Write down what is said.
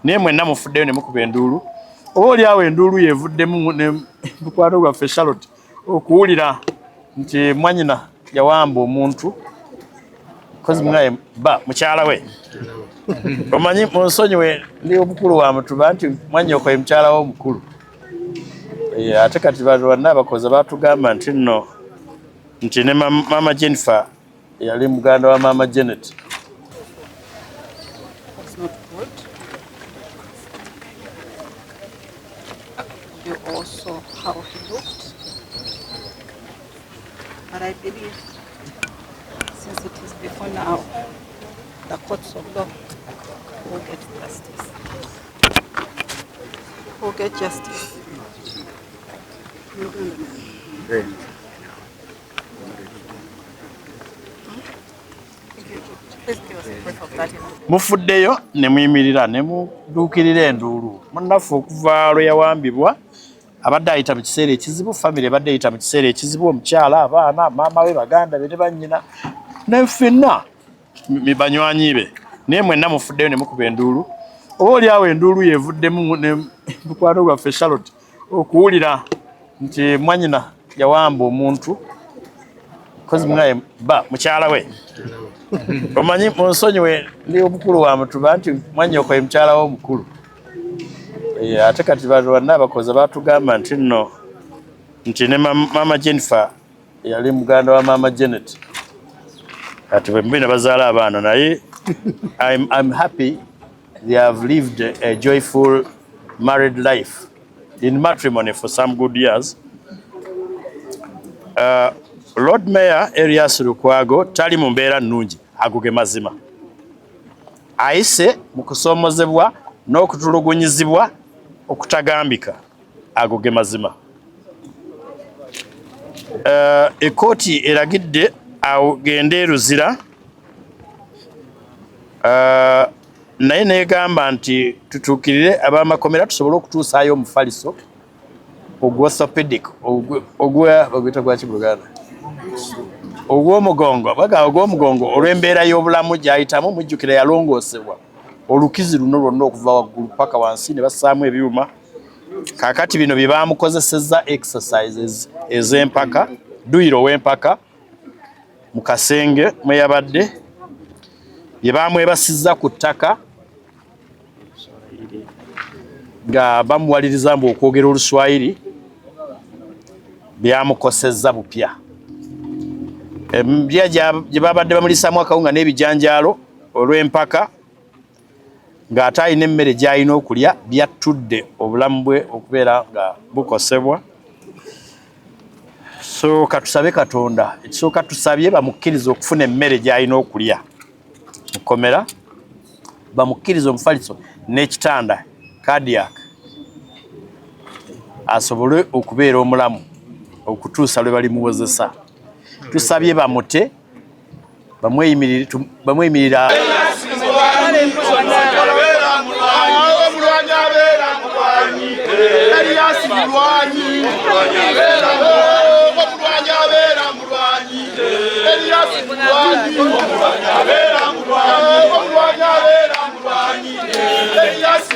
Naye mwenna mufuddeyo ne mukuba enduulu oba oli awo enduulu yevuddemu ne mukwano gwaffe Charlotte okuwulira nti mwanyina yawamba omuntu kozi mwaye ba mukyala we omanyi munsonyiwe ndi omukulu wa mutuba nti mwanyoko ye mukyala wo omukulu ate kati bantu bonna abakozi baatugamba nti nno nti ne mama Jennifer yali muganda wa mama Janet. You also how he looked, but I believe since it is before now, the courts of law will get justice. Will get justice. Please give us a brief of that. Mufuddeyo ne muyimirira ne muduukirira enduulu munnaffe okuva lwe yawambibwa abadde ayita mu kiseera ekizibu, famire ebadde eyita mu kiseera ekizibu, omukyala, abaana, maama we, baganda be ne bannyina ne ffenna banywanyi be. Naye mwenna mufuddeyo ne mukuba enduulu oba oli awo enduulu yevuddemu ne mukwano gwaffe Charlotte okuwulira nti mwanyina yawamba omuntu kozi mwaye ba mukyala we omanyi munsonyiwe ndi omukulu wa mutuba nti mwanyoko ye mukyala wo omukulu ate kati bantu bonna abakozi baatugamba nti nno nti ne mama Jennifer yali muganda wa mama Janet kati bwe bazaala abaana naye I'm happy they have lived a joyful married life in matrimony for some good years. Lord Mayor Erias Lukwago tali mu mbeera nnungi aguge mazima ayise mu kusoomozebwa n'okutulugunyizibwa okutagambika aguge mazima. Ekooti eragidde agende eruzira naye negamba nti tutuukirire ab'amakomera tusobole okutuusaayo omufaliso ogw'orthopedic ogwita gwaki mu Luganda ogw'omugongo baga ogw'omugongo olw'embeera y'obulamu gy'ayitamu mujjukira yalongoosebwa olukizi luno lwonna okuva waggulu paka wansi ne bassaamu ebyuma kaakati bino bye baamukozesezza exercises ez'empaka duyiro w'empaka mu kasenge mwe yabadde bye baamwebasizza ku ttaka nga bamuwaliriza mbu okwogera Oluswayiri byamukosezza bupya gye babadde bamulisaamu akawunga n'ebijanjaalo olw'empaka ng'ate alina emmere gy'alina okulya byattudde obulamu bwe okubeera nga bukosebwa. So katusabe Katonda ekisooka tusabye bamukkiriza okufuna emmere gy'alina okulya mukomera bamukkiriza omufaliso n'ekitanda cardiac asobole okubeera omulamu okutuusa lwe balimuwozesa. Tusabye bamute bamweyimirira Elias